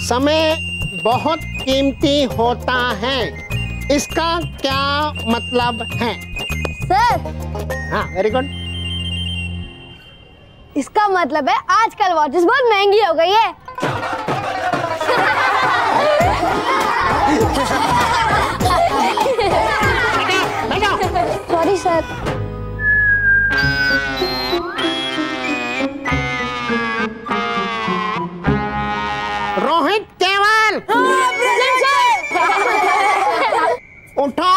समय बहुत कीमती होता है, इसका क्या मतलब है? सर। हाँ, वेरी गुड। इसका मतलब है आजकल वॉचेस बहुत महंगी हो गई है। Sorry sir. रोहित केवल उठो।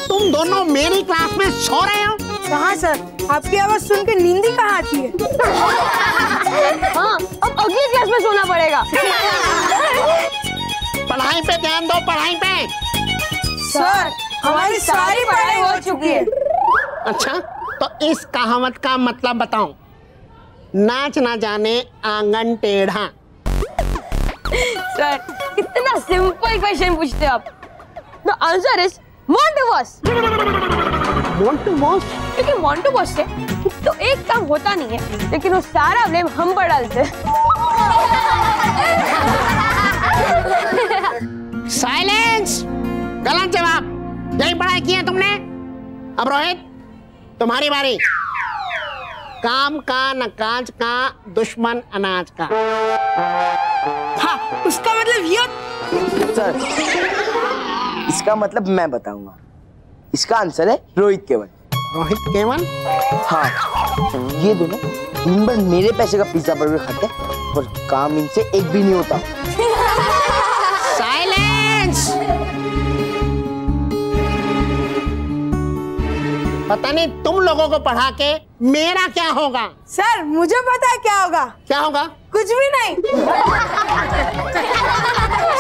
तुम दोनों मेरी क्लास में सो रहे हो? कहाँ सर, आपकी आवाज सुन के नींद ही कहाँ आती है। हाँ, अब अगली क्लास में सोना पड़ेगा। पढ़ाई पे ध्यान दो, पढ़ाई पे। सर, हमारी सारी पढ़ाई हो चुकी है। अच्छा, तो इस कहावत का मतलब बताओ। नाच ना जाने आंगन टेढ़ा। सर, इतना सिंपल क्वेश्चन पूछते आप। The answer is Montu boss. Montu boss? क्योंकि मोंटू बॉस से तो एक काम होता नहीं है, लेकिन वो सारा ब्लेम हम पर डालते। साइलेंस! गलत जवाब। यही पढ़ाई की है तुमने। अब रोहित, तुम्हारी बारी। काम का न काज का, दुश्मन अनाज का। हाँ, उसका मतलब ये। सर, इसका मतलब मैं बताऊंगा। इसका आंसर है रोहित केवल। रोहित केवल? हाँ, ये दोनों दिन भर मेरे पैसे का पिज्जा बर्गर खाते हैं और काम इनसे एक भी नहीं होता। साइलेंस! पता नहीं तुम लोगों को पढ़ा के मेरा क्या होगा। सर, मुझे पता है क्या होगा। क्या होगा? कुछ भी नहीं।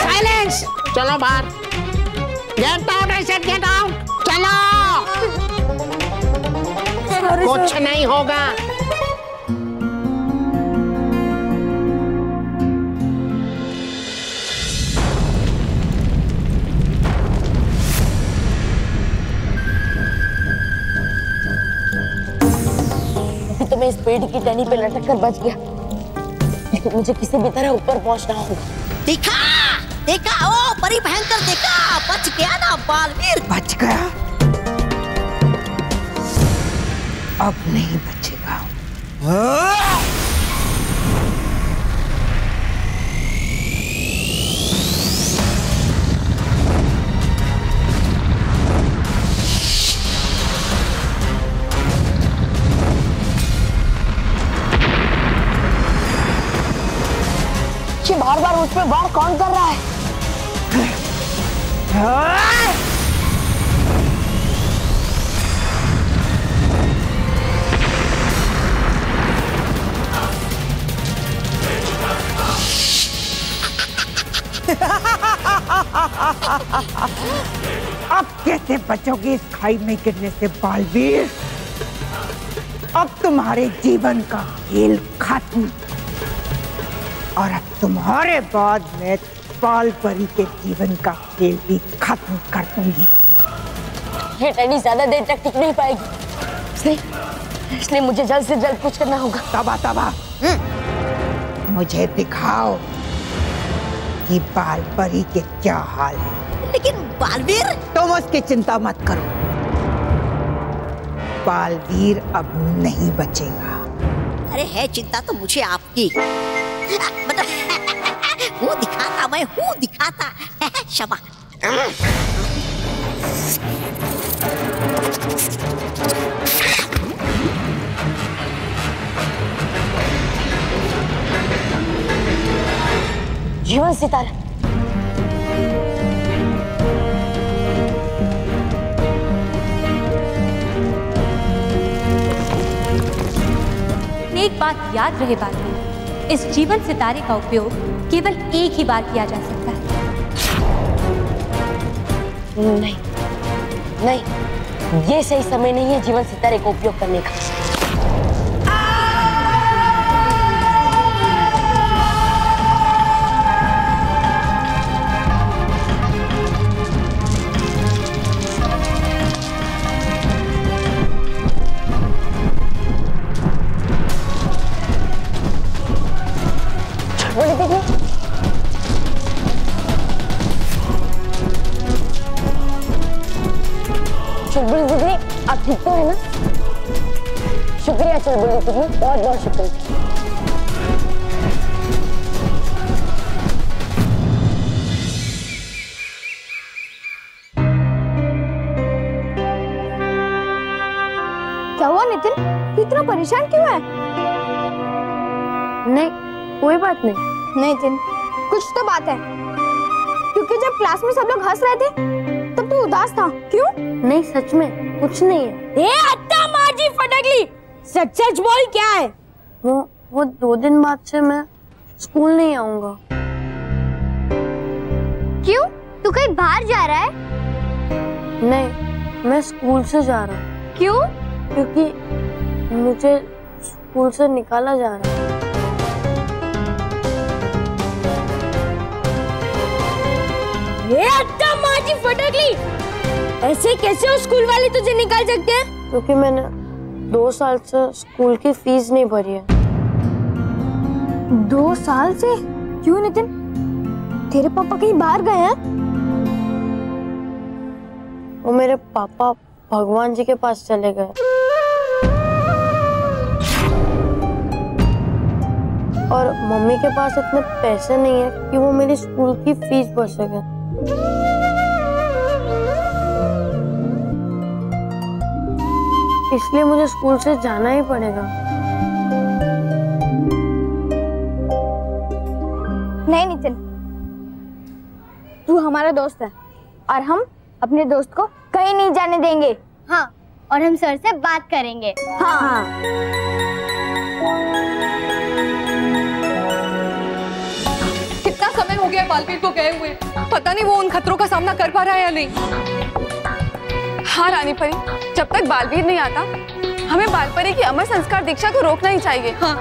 साइलेंस! चलो बाहर। Get out, I said get out. चलो। कुछ नहीं होगा। तो मैं इस पेड़ की टहनी पे लटक कर बच गया, लेकिन मुझे किसी भी तरह ऊपर पहुंचना होगा। देखा देखा, ओ परी भयंकर, देखा बच गया ना बालवीर। बच गया, अब नहीं बचेगा। ये बार-बार उस पे वार कौन कर रहा है? अब कैसे बचोगे इस खाई में गिरने से बालवीर? अब तुम्हारे जीवन का खेल खत्म, और अब तुम्हारे बाद मैं बाल परी के जीवन का खेल भी खत्म कर दूंगी। ये टहनी ज्यादा देर तक टिक नहीं पाएगी, इसलिए मुझे जल्द से जल्द कुछ करना होगा। तबा तबा, मुझे दिखाओ कि बाल परी के क्या हाल है। लेकिन बालवीर, तुम उसकी चिंता मत करो, बालवीर अब नहीं बचेगा। अरे है चिंता तो मुझे आपकी, मतलब हूँ दिखाता, मैं हूँ दिखाता। क्षमा। जीवन सितारा, एक बात याद रहे बालवीर, इस जीवन सितारे का उपयोग केवल एक ही बार किया जा सकता है। नहीं नहीं, ये सही समय नहीं है जीवन सितारे का उपयोग करने का। बोले देखिए, ठीक तो है ना? शुक्रिया चुलबुली तुम्हें, बहुत बहुत शुक्रिया। क्या हुआ नितिन, तू इतना परेशान क्यों है? नहीं, कोई बात नहीं। नितिन, कुछ तो बात है, क्योंकि जब क्लास में सब लोग हंस रहे थे तब तू उदास था, क्यों? नहीं, सच में कुछ नहीं है। ए अत्ता माजी फटकली, सच सच बोल क्या है? वो 2 दिन बाद से मैं स्कूल नहीं आऊंगा। क्यों? तू कहीं बाहर जा रहा है? नहीं, मैं स्कूल से जा रहा हूँ। क्यों? क्योंकि मुझे स्कूल से निकाला जा रहा है। ए अत्ता माजी फटकली, ऐसे कैसे वो स्कूल वाले तुझे निकाल सकते हैं? क्योंकि मैंने 2 साल से स्कूल की फीस नहीं भरी है। 2 साल से? क्यों नितिन, तेरे पापा कहीं बाहर गए हैं? वो मेरे पापा भगवान जी के पास चले गए और मम्मी के पास इतने पैसे नहीं है कि वो मेरी स्कूल की फीस भर सके। इसलिए मुझे स्कूल से जाना ही पड़ेगा। नहीं नितिन, तू हमारा दोस्त है और हम अपने दोस्त को कहीं नहीं जाने देंगे। हाँ, और हम सर से बात करेंगे। हाँ। कितना समय हो गया बालवीर को गए हुए, पता नहीं वो उन खतरों का सामना कर पा रहा है या नहीं। हाँ रानी परी, जब तक बालवीर नहीं आता हमें बालपरी की अमर संस्कार दीक्षा को रोकना ही चाहिए। हाँ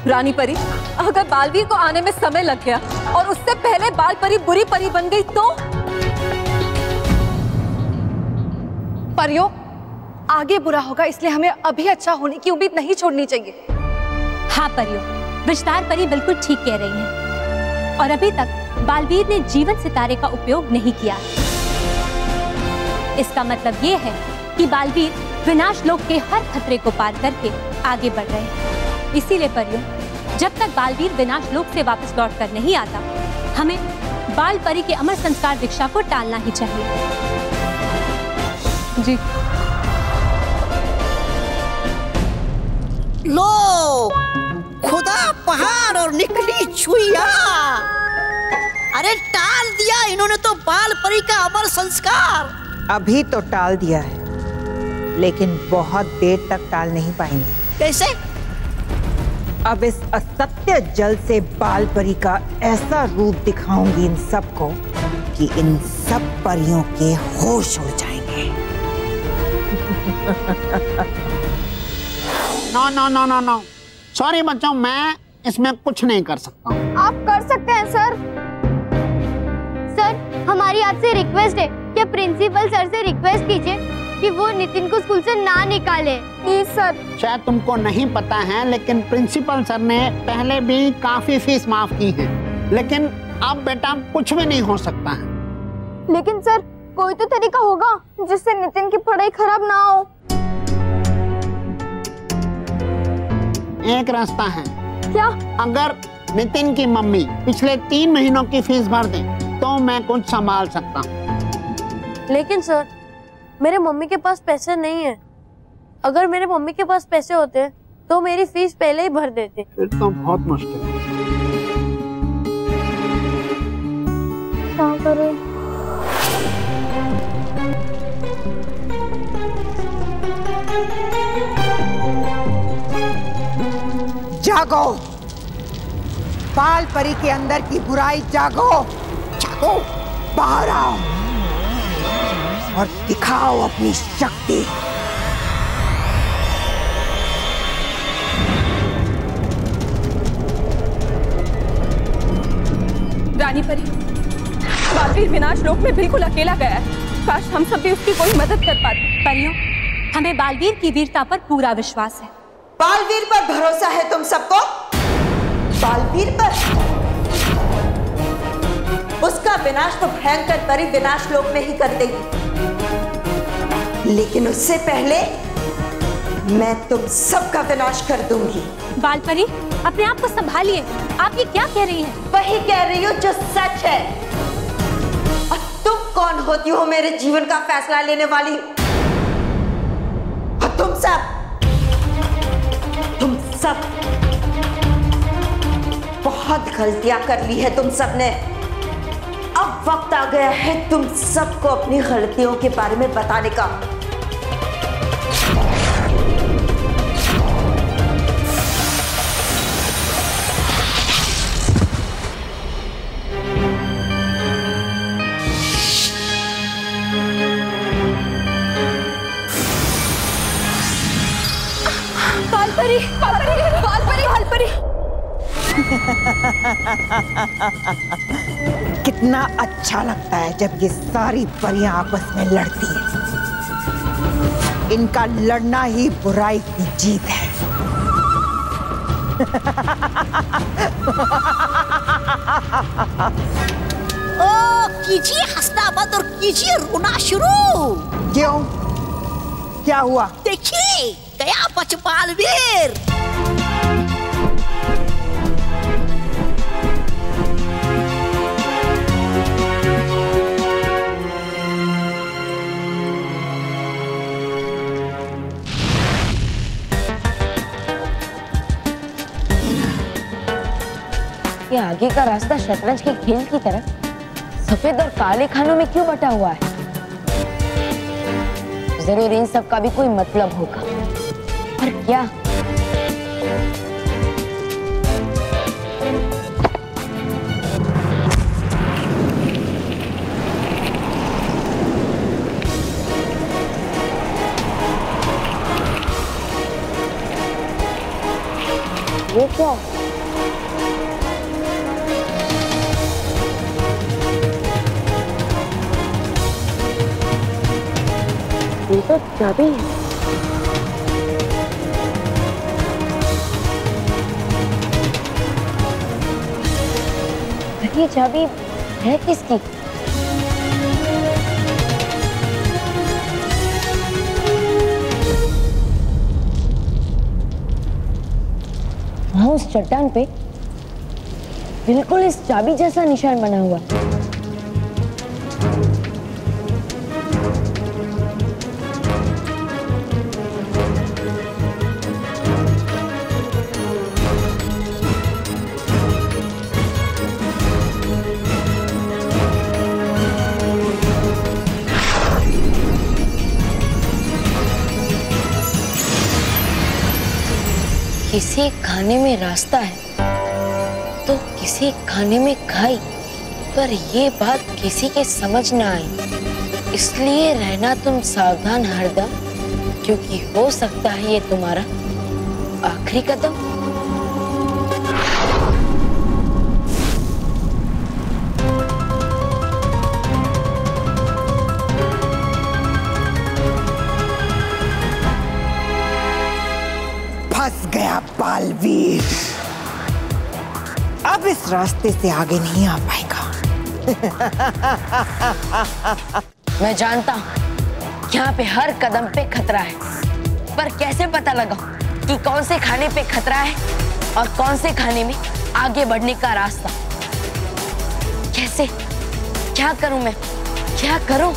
रानी परी, अगर बालवीर को आने में समय लग गया और उससे पहले बालपरी बुरी परी बन गई तो? परियों, आगे बुरा होगा, इसलिए हमें अभी अच्छा होने की उम्मीद नहीं छोड़नी चाहिए। हाँ परियों, विस्तार परी बिल्कुल ठीक कह रही हैं। और अभी तक बालवीर ने जीवन सितारे का उपयोग नहीं किया। इसका मतलब ये है कि बालवीर विनाश लोक के हर खतरे को पार करके आगे बढ़ रहे हैं। इसीलिए परियों, जब तक बालवीर विनाश लोक से वापस लौट कर नहीं आता, हमें बाल परी के अमर संस्कार दीक्षा को टालना ही चाहिए। जी। लो, खुदा पहाड़ और निकली छुइया। अरे टाल दिया इन्होंने तो बाल परी का अमर संस्कार। अभी तो टाल दिया है, लेकिन बहुत देर तक टाल नहीं पाएंगे। कैसे? अब इस असत्य जल से बाल परी का ऐसा रूप दिखाऊंगी इन सबको कि इन सब परियों के होश उड़ जाएंगे। No no no no no, sorry बच्चों, मैं इसमें कुछ नहीं कर सकता हूँ। आप कर सकते हैं सर। सर, हमारी आपसे रिक्वेस्ट है कि प्रिंसिपल सर से रिक्वेस्ट कीजिए कि वो नितिन को स्कूल से ना निकाले, प्लीज सर। शायद तुमको नहीं पता है, लेकिन प्रिंसिपल सर ने पहले भी काफी फीस माफ की है, लेकिन अब बेटा कुछ भी नहीं हो सकता है। लेकिन सर, कोई तो तरीका होगा जिससे नितिन की पढ़ाई खराब ना हो। एक रास्ता है। क्या? अगर नितिन की मम्मी पिछले 3 महीनों की फीस भर दे तो मैं कुछ संभाल सकता हूँ। लेकिन सर, मेरे मम्मी के पास पैसे नहीं है। अगर मेरे मम्मी के पास पैसे होते तो मेरी फीस पहले ही भर देते। फिर तो बहुत मुश्किल है। क्या करें? जागो, बाल परी के अंदर की बुराई जागो, जागो, बाहर आओ और दिखाओ अपनी शक्ति। रानी परी, बालवीर विनाश लोक में बिल्कुल अकेला गया है। काश हम सब भी उसकी कोई मदद कर पाते। परियों, हमें बालवीर की वीरता पर पूरा विश्वास है। बालवीर पर भरोसा है तुम सबको? बालवीर पर? उसका विनाश तो भयंकर परी विनाश लोक में ही कर देगी। लेकिन उससे पहले मैं तुम सबका विनाश कर दूंगी। बालपरी, अपने आप को संभालिए। आप ये क्या कह रही हैं? वही कह रही हूँ जो सच है। और तुम कौन होती हो मेरे जीवन का फैसला लेने वाली? और तुम सब बहुत गलतियां कर ली है तुम सब ने। अब वक्त आ गया है तुम सबको अपनी गलतियों के बारे में बताने का। बालपरी, बालपरी, बालपरी, बालपरी। कितना अच्छा लगता है जब ये सारी परियां आपस में लड़ती हैं। इनका लड़ना ही बुराई की जीत है। ओ कीजिए हंसना बंद और कीजिए रोना शुरू। क्यों? क्या हुआ? देखिए गया बच बालवीर। ये आगे का रास्ता शतरंज के खेल की तरह सफेद और काले खानों में क्यों बटा हुआ है? जरूर इन सब का भी कोई मतलब होगा, पर क्या? ये क्या? ये तो चाबी है। ये चाबी है किसकी? वहां उस चट्टान पे बिल्कुल इस चाबी जैसा निशान बना हुआ है। किसी खाने में रास्ता है तो किसी खाने में खाई, पर ये बात किसी के समझ न आई। इसलिए रहना तुम सावधान हरदम, क्योंकि हो सकता है ये तुम्हारा आखिरी कदम। फंस गया बालवीर। अब इस रास्ते से आगे नहीं आ पाएगा। मैं जानता हूँ यहाँ पे हर कदम पे खतरा है, पर कैसे पता लगा कि कौन से खाने पे खतरा है और कौन से खाने में आगे बढ़ने का रास्ता? कैसे? क्या करूं मैं? क्या करूं?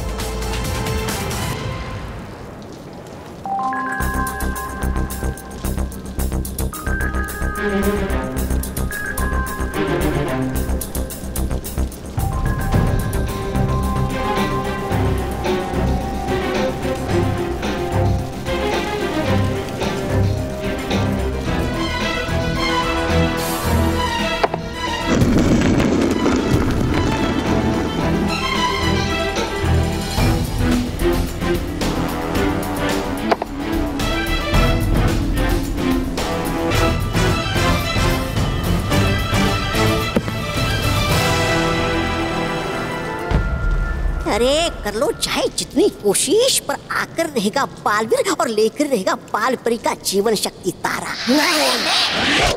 अरे कर लो चाहे जितनी कोशिश, पर आकर रहेगा बालवीर और लेकर रहेगा बालपरी का जीवन शक्ति तारा। नहीं,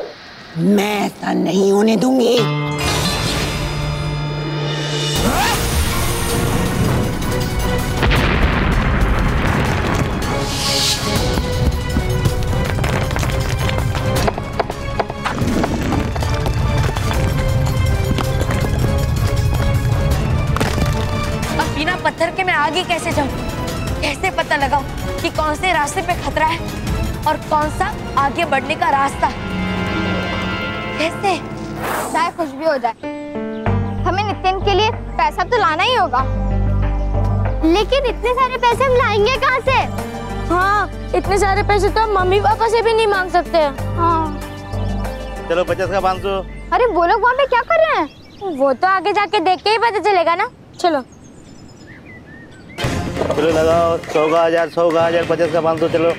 मैं ऐसा नहीं होने दूंगी। अब बिना पत्थर के मैं आगे कैसे जाऊं? कैसे पता लगाऊं कि कौन से रास्ते पे खतरा है और कौन सा आगे बढ़ने का रास्ता? कैसे? चाहे कुछ भी हो जाए, हमें नितिन के लिए पैसा तो लाना ही होगा। लेकिन इतने सारे पैसे हम लाएंगे कहाँ से? हाँ, इतने सारे पैसे तो हम मम्मी पापा से भी नहीं मांग सकते। हाँ। चलो 50 का 500। अरे वो लोग वहाँ पे क्या कर रहे हैं? वो तो आगे जाके देख के ही पता चलेगा ना। चलो चलो लगाओ 100 का 1000, 100 का 1000, 50 का 500। चलो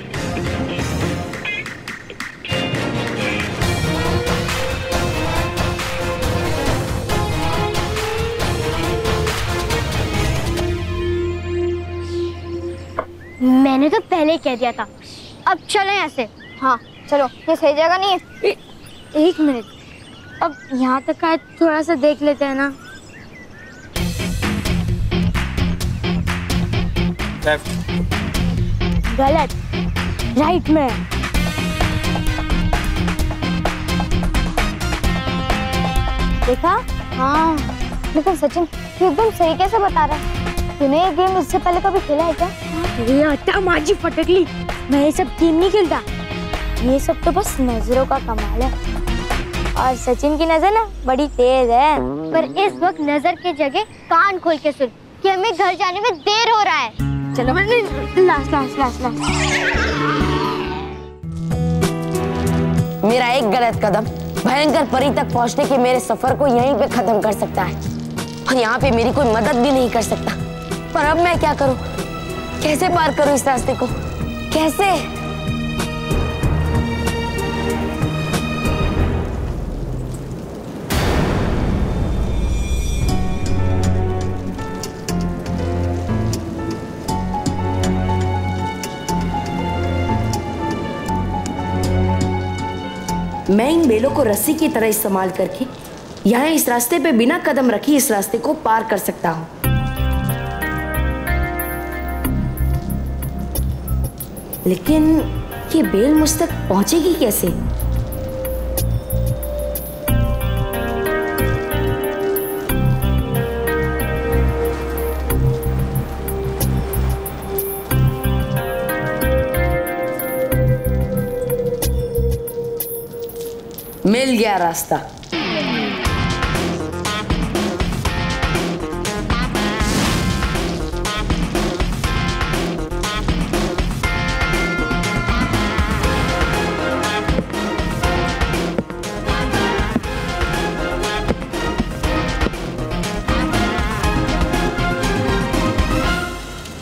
मैंने तो पहले कह दिया था। अब चले ऐसे। हाँ चलो, ये सही जगह नहीं है। एक मिनट, अब यहाँ तक का थोड़ा सा देख लेते हैं ना। गलत, राइट में। देखा? हाँ, लेकिन सचिन तू एकदम सही कैसे बता रहा है? तूने ये गेम इससे पहले कभी खेला है क्या? ये हटा माझी फटकली, मैं ये सब गेम नहीं खेलता। ये सब तो बस नजरों का कमाल है। और सचिन की नजर ना बड़ी तेज है। पर इस वक्त नजर की जगह कान खोल के सुन कि हमें घर जाने में देर हो रहा है। चलो लास्ट। मेरा एक गलत कदम भयंकर परी तक पहुंचने के मेरे सफर को यहीं पे खत्म कर सकता है, और यहाँ पे मेरी कोई मदद भी नहीं कर सकता। पर अब मैं क्या करूं? कैसे पार करूं इस रास्ते को? कैसे? मैं इन बेलों को रस्सी की तरह इस्तेमाल करके यहाँ इस रास्ते पे बिना कदम रखे इस रास्ते को पार कर सकता हूँ। लेकिन ये बेल मुझ तक पहुंचेगी कैसे? मिल गया रास्ता।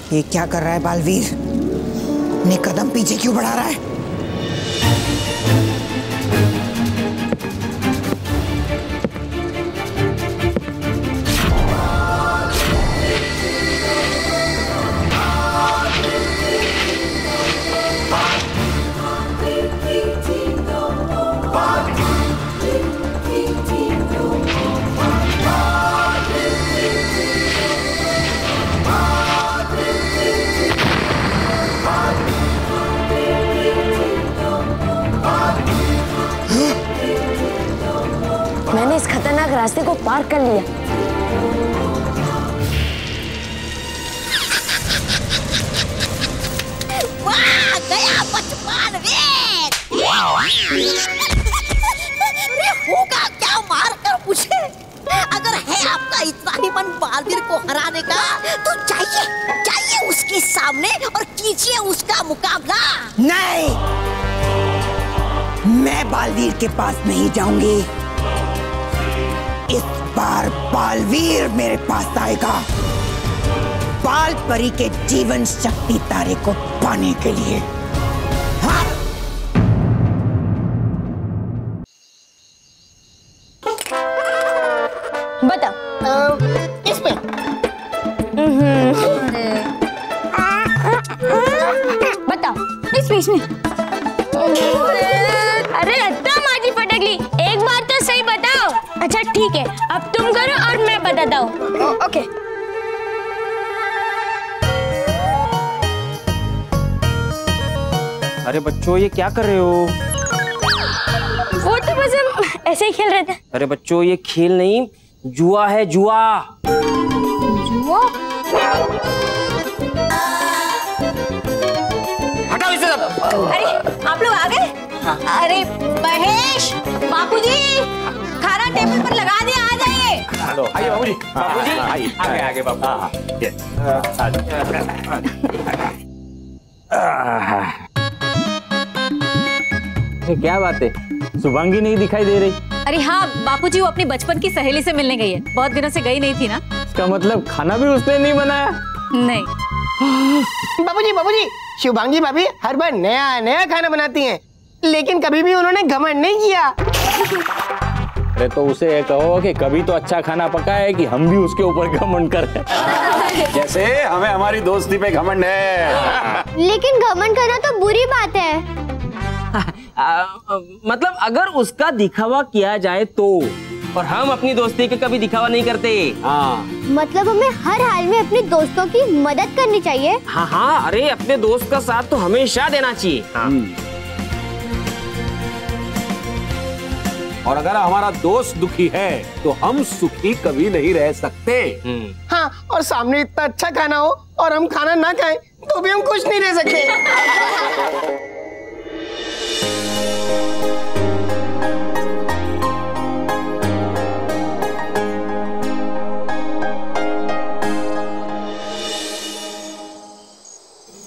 ये क्या कर रहा है बालवीर? अपने कदम पीछे क्यों बढ़ा रहा है? मैंने इस खतरनाक रास्ते को पार कर लिया। वाह, गया बचपन वे। अरे होगा क्या, मार कर पूछे। अगर है आपका इतना ही मन बालवीर को हराने का, तो जाइए उसके सामने और कीजिए उसका मुकाबला। नहीं, मैं बालवीर के पास नहीं जाऊंगी। इस बार बालवीर मेरे पास आएगा, बाल परी के जीवन शक्ति तारे को पाने के लिए। हाँ। बता। इस पे। बता इस बीच में। अरे अत्ता माझी फटकली, एक बार तो सही बताओ। अच्छा ठीक है, अब तुम करो और मैं बताता हूँ। ओके। अरे बच्चों ये क्या कर रहे हो? वो तो बस हम ऐसे ही खेल रहे थे। अरे बच्चों ये खेल नहीं, जुआ है, जुआ। जुआ? हटाओ इसे सब। अरे आप लोग आ गए? अरे महेश, बापूजी, खाना टेबल पर लगा दिया, आ जाइए। आइए बाबूजी, बाबूजी आगे आगे बाबू। क्या बात है, शुभांगी नहीं दिखाई दे रही? अरे हाँ बापूजी, वो अपनी बचपन की सहेली से मिलने गई है, बहुत दिनों से गई नहीं थी ना। इसका मतलब खाना भी उसने नहीं बनाया? नहीं। बाबूजी बाबूजी, शुभांगी भाभी हर बार नया नया खाना बनाती हैं, लेकिन कभी भी उन्होंने घमंड नहीं किया। अरे तो उसे ये कहो कि कभी तो अच्छा खाना पकाए कि हम भी उसके ऊपर घमंड करें। जैसे हमें हमारी दोस्ती पे घमंड है। लेकिन घमंड करना तो बुरी बात है। मतलब अगर उसका दिखावा किया जाए तो, और हम अपनी दोस्ती के कभी दिखावा नहीं करते। हाँ मतलब हमें हर हाल में अपने दोस्तों की मदद करनी चाहिए। हाँ हाँ, अरे अपने दोस्त का साथ तो हमेशा देना चाहिए। हाँ। और अगर हमारा दोस्त दुखी है तो हम सुखी कभी नहीं रह सकते। हाँ, और सामने इतना अच्छा खाना हो और हम खाना ना खाएं तो भी हम खुश नहीं रह सकते।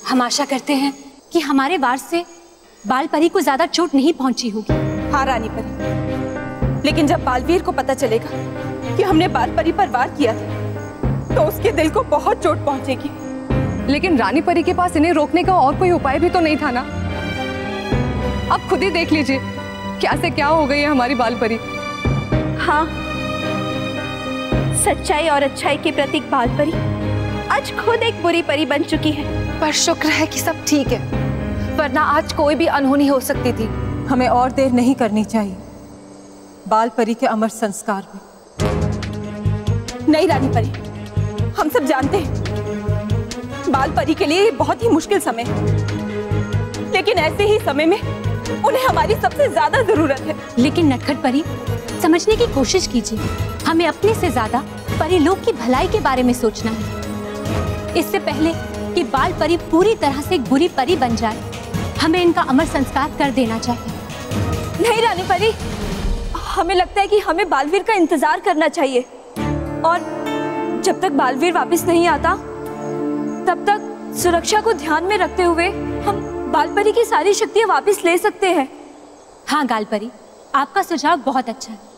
हम आशा करते हैं कि हमारे वार से बाल परी को ज्यादा चोट नहीं पहुंची होगी। हाँ रानी परी, लेकिन जब बालवीर को पता चलेगा कि हमने बाल परी पर वार किया था तो उसके दिल को बहुत चोट पहुंचेगी। लेकिन रानी परी के पास इन्हें रोकने का और कोई उपाय भी तो नहीं था ना। अब खुद ही देख लीजिए क्या से क्या हो गई है हमारी बाल परी। हाँ, सच्चाई और अच्छाई के प्रतीक बाल परी आज खुद एक बुरी परी बन चुकी है। पर शुक्र है कि सब ठीक है, वरना आज कोई भी अनहोनी हो सकती थी। हमें और देर नहीं करनी चाहिए बाल परी के अमर संस्कार में। नहीं रानी परी, हम सब जानते हैं बाल परी के लिए ये बहुत ही मुश्किल समय है, लेकिन ऐसे ही समय में उन्हें हमारी सबसे ज्यादा जरूरत है। लेकिन नटखट परी, समझने की कोशिश कीजिए, हमें अपने से ज्यादा परी लोग की भलाई के बारे में सोचना है। इससे पहले कि बाल परी पूरी तरह से एक बुरी परी बन जाए, हमें इनका अमर संस्कार कर देना चाहिए। नहीं रानी परी, हमें लगता है कि हमें बालवीर का इंतजार करना चाहिए, और जब तक बालवीर वापस नहीं आता तब तक सुरक्षा को ध्यान में रखते हुए हम बाल परी की सारी शक्तियां वापस ले सकते हैं। हाँ गाल परी, आपका सुझाव बहुत अच्छा है।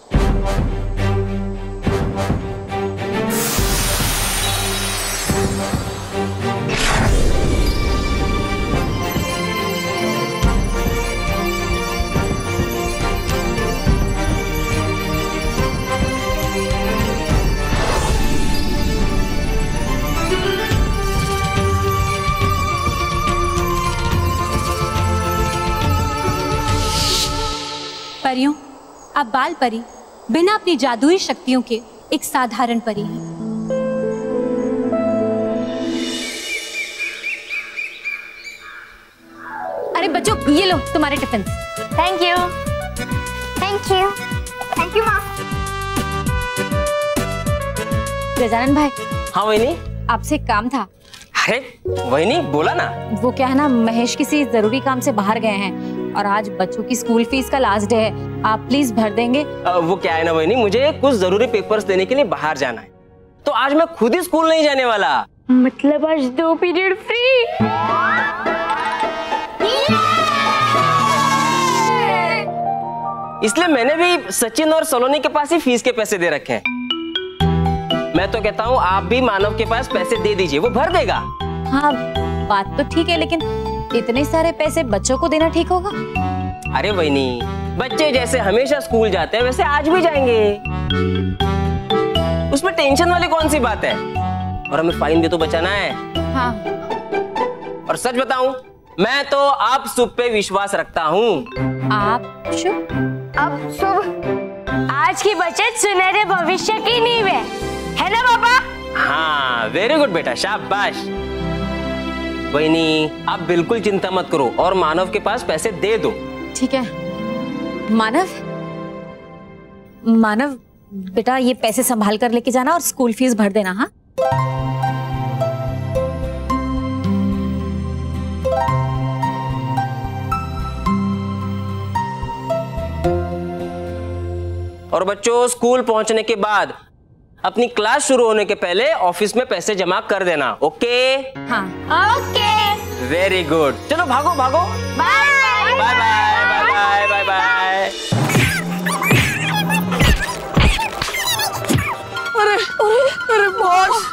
परियों, अब बाल परी बिना अपनी जादुई शक्तियों के एक साधारण परी है। अरे बच्चों, ये लो तुम्हारे tiffin. Thank you. Thank you. Thank you माँ। गजानन भाई। हाँ वहीनी, आपसे एक काम था। अरे वहीनी बोला ना। वो क्या है ना, महेश किसी जरूरी काम से बाहर गए हैं और आज बच्चों की स्कूल फीस का लास्ट डे है, आप प्लीज भर देंगे? वो क्या है ना वहीनी, मुझे कुछ जरूरी पेपर्स देने के लिए बाहर जाना है, तो आज मैं खुद ही स्कूल नहीं जाने वाला। मतलब आज 2 पीरियड फ्री। इसलिए मैंने भी सचिन और सलोनी के पास ही फीस के पैसे दे रखे हैं। मैं तो कहता हूँ आप भी मानव के पास पैसे दे दीजिए, वो भर देगा। हाँ बात तो ठीक है, लेकिन इतने सारे पैसे बच्चों को देना ठीक होगा? अरे वहीनी, बच्चे जैसे हमेशा स्कूल जाते हैं वैसे आज भी जाएंगे, उसमें टेंशन वाली कौन सी बात है। और हमें फाइन भी तो बचाना है। हाँ। और सच बताऊं, मैं तो आप शुभ पे विश्वास रखता हूँ। आप शुभ? अब शुभ आज की बचत सुनहरे भविष्य की नींव है ना पापा? हाँ वेरी गुड बेटा, शाबाश। वहीनी, आप बिल्कुल चिंता मत करो और मानव के पास पैसे दे दो। ठीक है। मानव बेटा, ये पैसे संभाल कर लेके जाना और स्कूल फीस भर देना। हाँ, और बच्चों, स्कूल पहुंचने के बाद अपनी क्लास शुरू होने के पहले ऑफिस में पैसे जमा कर देना। ओके? हाँ, ओके। Very good. चलो भागो भागो। Bye bye bye bye bye. अरे अरे अरे बॉस,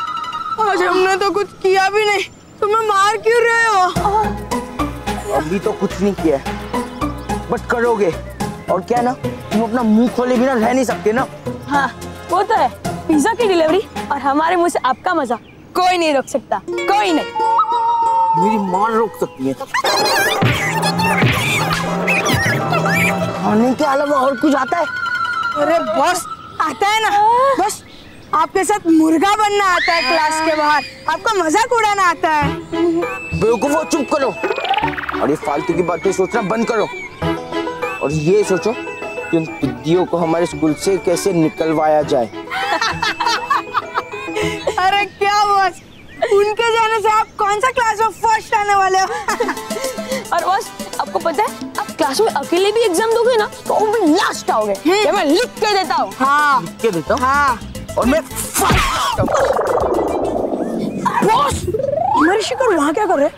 आज हमने तो कुछ किया भी नहीं, तुम्हें मार क्यों रहे हो? अभी तो कुछ नहीं किया, बट करोगे। और क्या ना, तुम अपना मुंह खोले बिना रह नहीं सकते ना। हाँ, वो तो है। पिज्जा की डिलीवरी और हमारे मुंह से आपका मजा कोई नहीं रोक सकता, कोई नहीं। मेरी मां रोक सकती है। खाने के अलावा और कुछ आता है? अरे बॉस, आता है ना। बस आपके साथ मुर्गा बनना आता है क्लास के बाहर, आपका मजाक उड़ाना आता है। बेवकूफो, चुप करो और ये फालतू की बातें सोचना बंद करो और ये सोचो कि उन पिद्दियों को हमारे स्कूल से कैसे निकलवाया जाए। अरे क्या बॉस, उनके जाने से आप कौन सा क्लास में फर्स्ट आने वाले हो? और बॉस, आपको पता है, आप क्लास में अकेले भी एग्जाम दोगे ना तो वो भी लास्ट आओगे। ये मैं लिख के देता हूँ। हाँ, लिख के देता हूँ। हाँ। और मैं फर्स्ट। बॉस, हमारे शिकर वहाँ क्या कर रहे?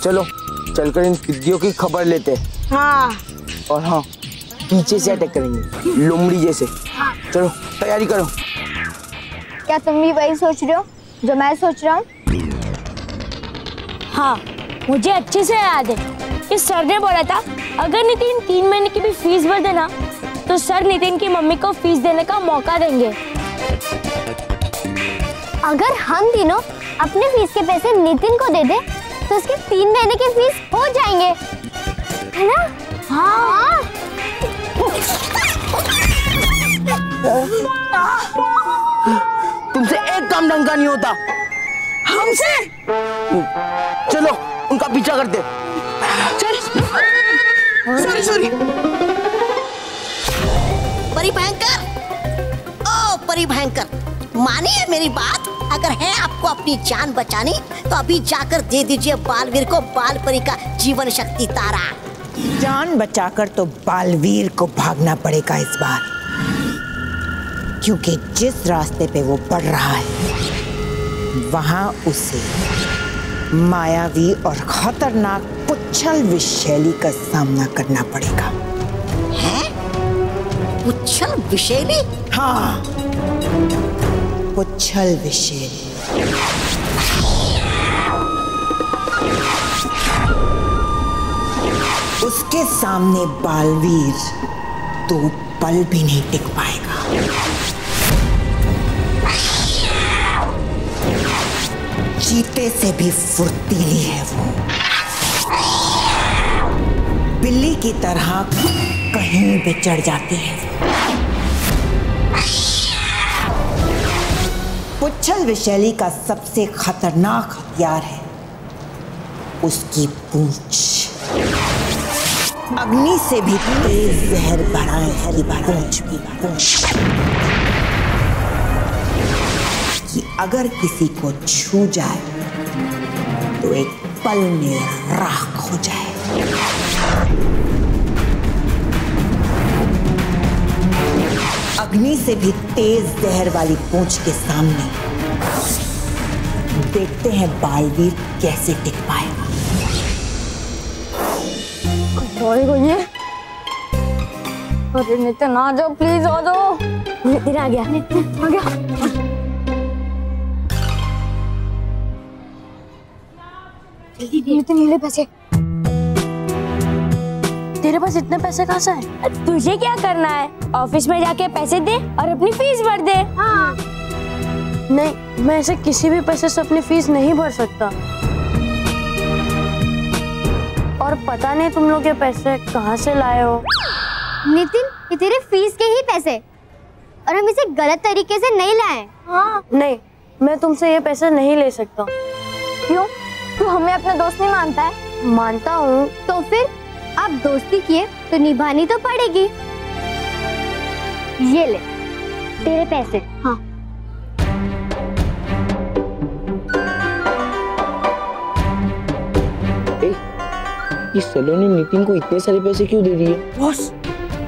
चलो चलकर इन पिद्दियों की खबर लेते हैं। हाँ। और हाँ, पीछे से अटैक करेंगे, लोमड़ी जैसे। चलो तैयारी करो। क्या तुम भी वही सोच रहे हो जो मैं सोच रहा हूँ? हाँ, मुझे अच्छे से याद है कि सर ने बोला था अगर नितिन 3 महीने की भी फीस भर देना तो सर नितिन की मम्मी को फीस देने का मौका देंगे। अगर हम तीनों अपने फीस के पैसे नितिन को दे दे तो उसके 3 महीने की फीस हो जाएंगे, है ना? हाँ। तुमसे एक काम ढंग का नहीं होता। हमसे? चलो उनका पीछा करते। चल। Sorry sorry. परिभयंकर, ओ परिभयंकर, मानिए मेरी बात। अगर है आपको अपनी जान बचानी तो अभी जाकर दे दीजिए बालवीर को बालपरी का जीवन शक्ति तारा। जान बचाकर तो बालवीर को भागना पड़ेगा इस बार, क्योंकि जिस रास्ते पे वो बढ़ रहा है वहां उसे मायावी और खतरनाक पुच्छल विषैली का सामना करना पड़ेगा। है? पुच्छल विषैली? हाँ, पुच्छल विषैली। उसके सामने बालवीर 2 पल भी नहीं टिक पाएगा। चीते से भी फुर्तीली है वो, बिल्ली की तरह कहीं भी चढ़ जाती है। पुच्छल विषैली का सबसे खतरनाक हथियार है उसकी पूंछ। अग्नि से भी तेज जहर बढ़ाए है पूंछ भी कि अगर किसी को छू जाए तो एक पल में राख हो जाए। अग्नि से भी तेज जहर वाली पूंछ के सामने देखते हैं बालवीर कैसे टिक पाएगा। अरे नितिन आ जाओ, प्लीज आ जाओ। नितिन आ गया, नितिन आ गया। नितिन ले पैसे। तेरे पास इतने पैसे कहाँ से हैं? तुझे क्या करना है? ऑफिस में जाके पैसे दे और अपनी फीस भर दे। हाँ। नहीं, मैं ऐसे किसी भी पैसे से अपनी फीस नहीं भर सकता। और पता नहीं तुम लोग ये पैसे कहाँ से लाए हो। नितिन, ये तेरे फीस के ही पैसे। और हम इसे गलत तरीके से नहीं लाए। हाँ नहीं, मैं तुमसे ये पैसे नहीं ले सकता। क्यों? तू हमें अपना दोस्त नहीं मानता है? मानता हूँ। तो फिर आप दोस्ती किए तो निभानी तो पड़ेगी। ये ले तेरे पैसे। हाँ ये सलोनी नितिन को इतने सारे पैसे क्यों दे रही है? बॉस,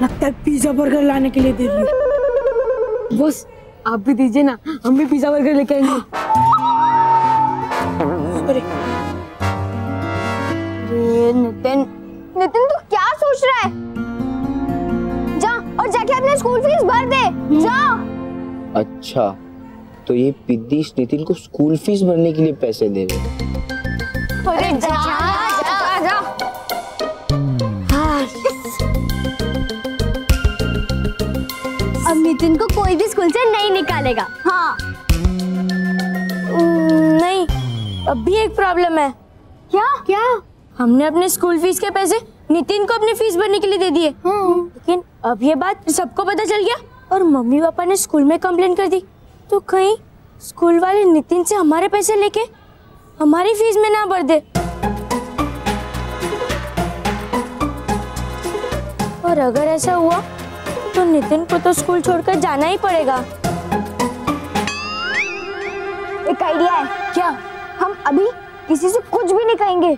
लगता है पिज्जा बर्गर लाने के लिए दे रही है। बॉस आप भी दीजिए ना, हम भी पिज्जा बर्गर लेके आएंगे। अरे नितिन तू क्या सोच रहा है? जा और जाके अपने स्कूल फीस भर दे। जा। अच्छा तो ये पिद्दीश नितिन को स्कूल फीस भरने के लिए पैसे दे रहे हैं। अरे जा जा जा। अब नितिन को कोई भी स्कूल से नहीं निकालेगा। हाँ नहीं, अब भी एक प्रॉब्लम है। क्या? क्या? हमने अपने स्कूल फीस के पैसे नितिन को अपनी फीस भरने के लिए दे दिए। लेकिन अब ये बात सबको पता चल गया और मम्मी पापा ने स्कूल में कंप्लेंट कर दी, तो कहीं स्कूल वाले नितिन से हमारे पैसे लेके हमारी फीस में ना भर दे। और अगर ऐसा हुआ तो नितिन को तो स्कूल छोड़कर जाना ही पड़ेगा। एक आइडिया है। क्या? हम अभी किसी से कुछ भी नहीं कहेंगे।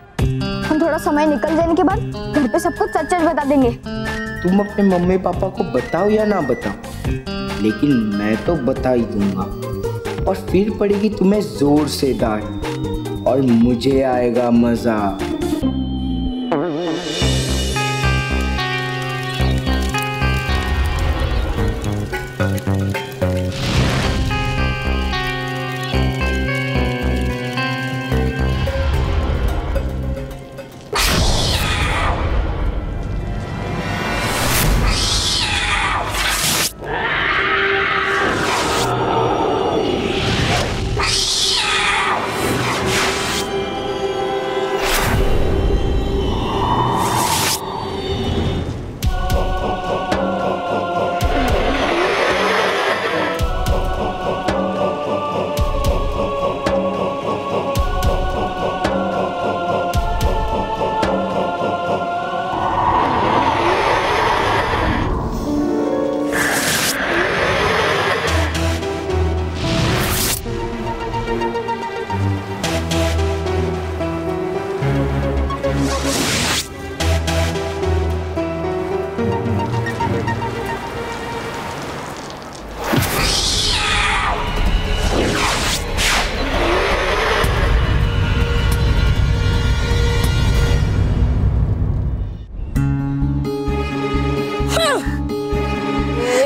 हम थोड़ा समय निकल जाने के बाद घर पे सब कुछ सच बता देंगे। तुम अपने मम्मी पापा को बताओ या ना बताओ, लेकिन मैं तो बता ही दूंगा। और फिर पड़ेगी तुम्हें जोर से डांट और मुझे आएगा मजा।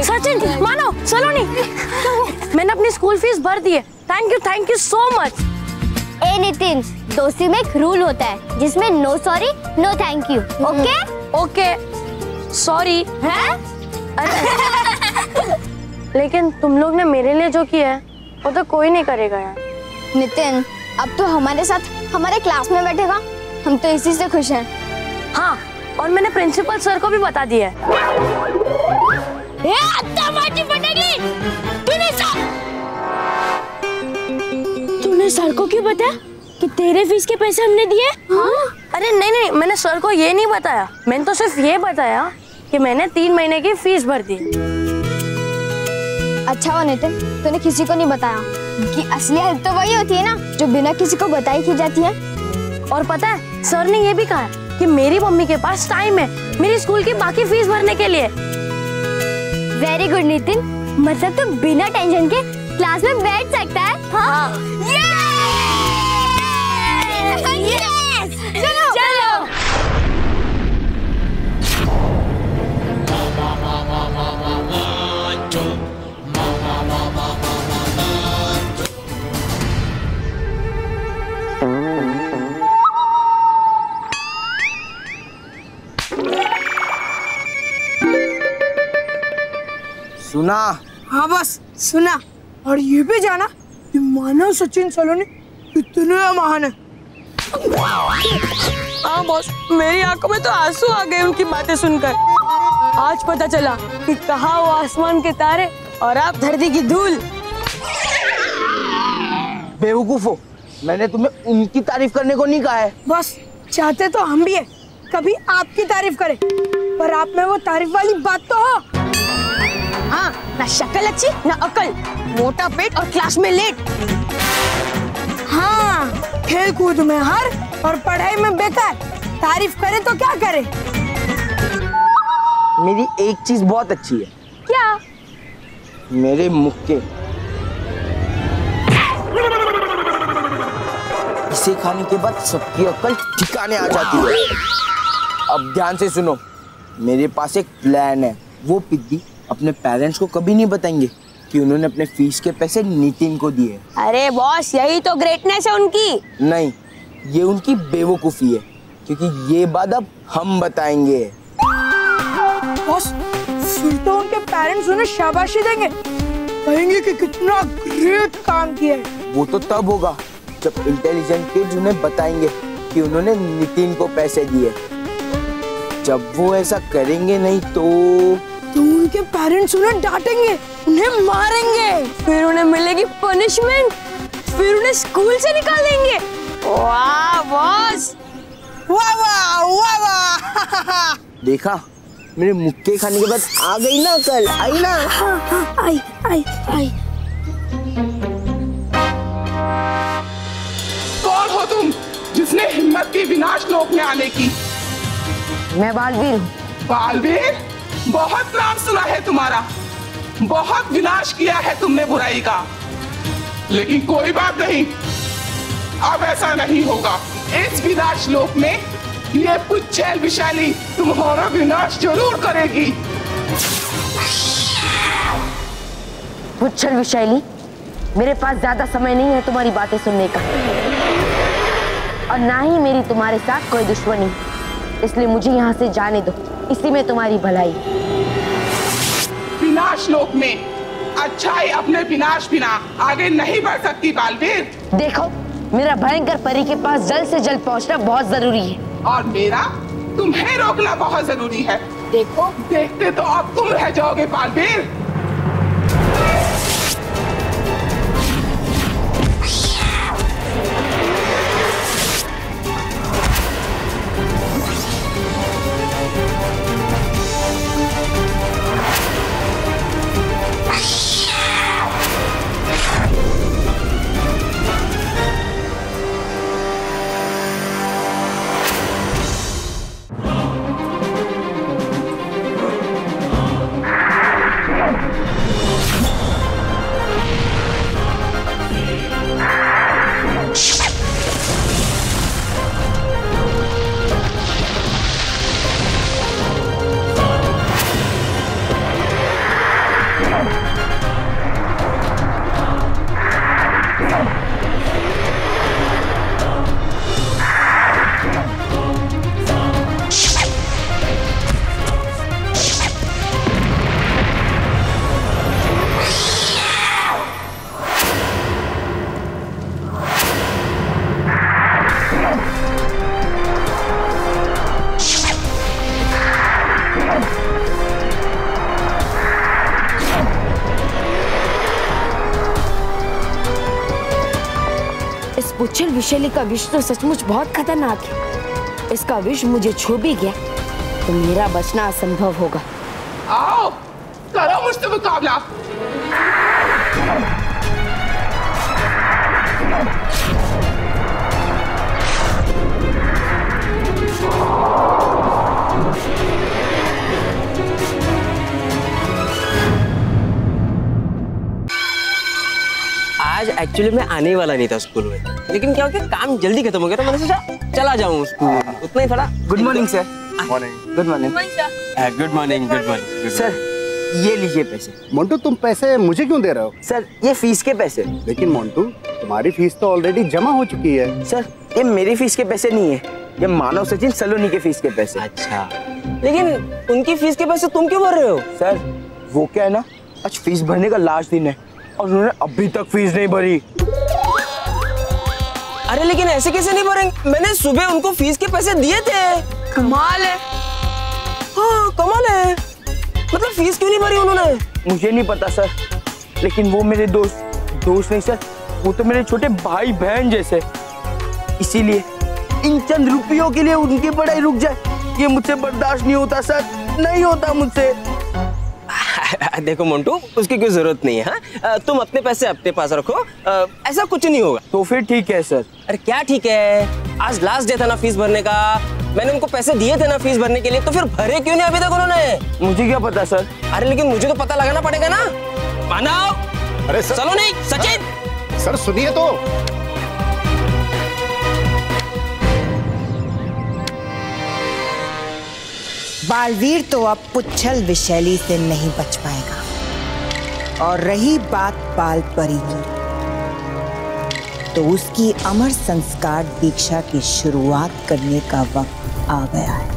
सचिन, मानो, सलोनी, मैंने अपनी स्कूल फीस भर दी है। Thank you so much. ए नितिन, दोस्ती में एक रूल होता है जिसमें no sorry no thank you. Okay? Okay, sorry. हैं? लेकिन तुम लोग ने मेरे लिए जो किया है वो तो कोई नहीं करेगा यार। नितिन, अब तो हमारे साथ हमारे क्लास में बैठेगा, हम तो इसी से खुश हैं। हाँ, और मैंने प्रिंसिपल सर को भी बता दिया है। तूने सर को क्यों बताया कि तेरे फीस के पैसे हमने दिए? हाँ? अरे नहीं, मैंने सर को ये नहीं बताया। मैंने तो सिर्फ ये बताया कि मैंने 3 महीने की फीस भर दी। अच्छा हुआ नितिन, तूने किसी को नहीं बताया कि असली हेल्प तो वही होती है ना जो बिना किसी को बताई की जाती है। और पता है, सर ने ये भी कहा कि मेरी मम्मी के पास टाइम है मेरी स्कूल की बाकी फीस भरने के लिए। वेरी गुड नितिन, मतलब तो बिना टेंशन के क्लास में बैठ सकता है। हाँ? चलो। सुना? हाँ बस सुना, और ये भी जाना कि मानव सचिन सलोनी कितने महान है। हाँ बॉस, मेरी आंखों में तो आंसू आ गए उनकी बातें सुनकर। आज पता चला कि कहा वो आसमान के तारे और आप धरती की धूल। बेवकूफो, मैंने तुम्हें उनकी तारीफ करने को नहीं कहा है। बस चाहते तो हम भी है कभी आपकी तारीफ करें, पर आप में वो तारीफ वाली बात तो हो। हाँ, ना शक्ल अच्छी ना अकल, मोटा पेट और क्लास में लेट। हाँ, खेल कूद में हार और पढ़ाई में बेकार। तारीफ करें तो क्या करें? मेरी एक चीज बहुत अच्छी है। क्या? मेरे मुक्के। इसे खाने के बाद सबकी अकल ठिकाने आ जाती है। अब ध्यान से सुनो, मेरे पास एक प्लान है। वो पिद्दी अपने पेरेंट्स को कभी नहीं बताएंगे कि उन्होंने अपने फीस के पैसे नितिन को दिए। अरे बॉस, यही तो ग्रेटनेस है उनकी। नहीं, ये उनकी बेवकूफी है, क्योंकि ये बात अब हम बताएंगे। बॉस, फिर तो उनके पेरेंट्स उन्हें शाबाशी देंगे, कहेंगे कि कितना ग्रेट काम किया है। वो तो तब होगा जब इंटेलिजेंट किड्स उन्हें बताएंगे कि उन्होंने नितिन को पैसे दिए। जब वो ऐसा करेंगे नहीं तो उनके पेरेंट्स उन्हें डांटेंगे, उन्हें मारेंगे, फिर उन्हें मिलेगी पनिशमेंट, फिर उन्हें स्कूल से निकाल देंगे। वाह बॉस, वाह वाह वाह वाह। देखा, मेरे मुक्के खाने के बाद आ गई ना अकल, आई ना। आई आई आई। कौन हो तुम जिसने हिम्मत की विनाश लोक में आने की? मैं बालवीर हूँ। बालवीर? बहुत नाम सुना है तुम्हारा, बहुत विनाश किया है तुमने बुराई का, लेकिन कोई बात नहीं, अब ऐसा नहीं होगा। इस विनाश लोक में ये पुच्छेल विशाली तुम्हारा विनाश जरूर करेगी। पुच्छेल विशाली, मेरे पास ज्यादा समय नहीं है तुम्हारी बातें सुनने का, और ना ही मेरी तुम्हारे साथ कोई दुश्मनी, इसलिए मुझे यहाँ से जाने दो, इसी में तुम्हारी भलाई। विनाश लोक में अच्छाई अपने विनाश बिना आगे नहीं बढ़ सकती बालवीर। देखो, मेरा भयंकर परी के पास जल्द से जल्द पहुंचना बहुत जरूरी है, और मेरा तुम्हें रोकना बहुत जरूरी है। देखो, देखते तो अब तुम रह जाओगे बालवीर। पुच्छेल विशाली का विष तो सचमुच बहुत खतरनाक है। इसका विष मुझे छू भी गया तो मेरा बचना असंभव होगा। आओ, करो मुझसे मुकाबला। आज एक्चुअली मैं आने वाला नहीं था स्कूल में, लेकिन क्या हो गया, काम जल्दी खत्म हो गया तो मैंने सोचा चला जाऊं स्कूल, उतना ही थोड़ा। Good morning sir. Morning. Good morning. Good morning. Good morning sir, ये लीजिए पैसे। मोन्टू, तुम पैसे मुझे क्यों दे रहे हो? सर, ये फीस के पैसे। लेकिन मोन्टू, तुम्हारी फीस तो ऑलरेडी जमा हो चुकी है। सर, ये मेरी फीस के पैसे नहीं है, ये मानव सचिन सलोनी के फीस के पैसे। अच्छा, लेकिन उनकी फीस के पैसे तुम क्यों भर रहे हो? सर, वो क्या है ना, आज फीस भरने का लास्ट दिन है और उन्होंने अभी तक फीस नहीं भरी। अरे लेकिन ऐसे कैसे नहीं भरेंगे? मैंने सुबह उनको फीस के पैसे दिए थे। कमाल है। हाँ, कमाल है। मतलब फीस क्यों नहीं भरी उन्होंने? मुझे नहीं पता सर, लेकिन वो मेरे दोस्त नहीं सर, वो तो मेरे छोटे भाई बहन जैसे। इसीलिए इन चंद रुपयों के लिए उनकी पढ़ाई रुक जाए, ये मुझसे बर्दाश्त नहीं होता सर, नहीं होता मुझसे। देखो मोन्टू, उसकी कोई जरूरत नहीं है। हाँ, तुम अपने पैसे अपने पास रखो, ऐसा कुछ नहीं होगा। तो फिर ठीक है सर। अरे क्या ठीक है, आज लास्ट डे था ना फीस भरने का, मैंने उनको पैसे दिए थे ना फीस भरने के लिए, तो फिर भरे क्यों नहीं अभी तक उन्होंने? मुझे क्या पता सर। अरे लेकिन मुझे तो पता लगाना पड़ेगा ना। मानव, अरे चलो नहीं, सचिन सर सुनिए तो। बालवीर तो अब पुच्छल विशैली से नहीं बच पाएगा। और रही बात बाल परी की, तो उसकी अमर संस्कार दीक्षा की शुरुआत करने का वक्त आ गया है।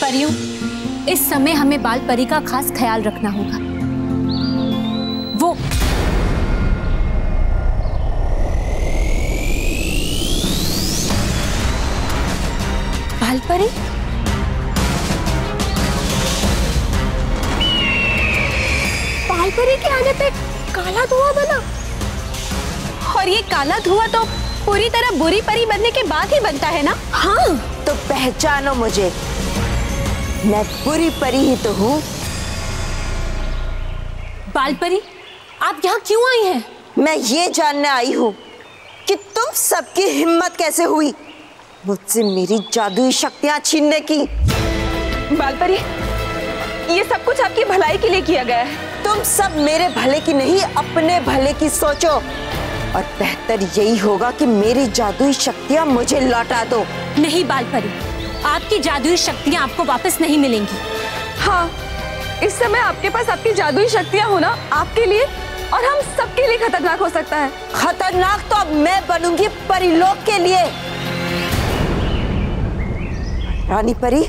परियों, इस समय हमें बाल परी का खास ख्याल रखना होगा। वो बाल परी? बाल परी के आने पे काला धुआं बना, और ये काला धुआं तो पूरी तरह बुरी परी बनने के बाद ही बनता है ना? हाँ, तो पहचानो मुझे, मैं बुरी परी ही तो हूँ। बाल परी, आप यहाँ क्यों आई हैं? मैं ये जानने आई हूँ कि तुम सबकी हिम्मत कैसे हुई मुझसे मेरी जादुई शक्तियाँ छीनने की। बाल परी, ये सब कुछ आपकी भलाई के लिए किया गया है। तुम सब मेरे भले की नहीं, अपने भले की सोचो, और बेहतर यही होगा कि मेरी जादुई शक्तियाँ मुझे लौटा दो। नहीं बाल परी, आपकी जादुई शक्तियाँ आपको वापस नहीं मिलेंगी। हाँ, इस समय आपके पास आपकी जादुई शक्तियाँ होना आपके लिए और हम सबके लिए खतरनाक हो सकता है। खतरनाक तो अब मैं बनूंगी परिलोक के लिए। रानी परी,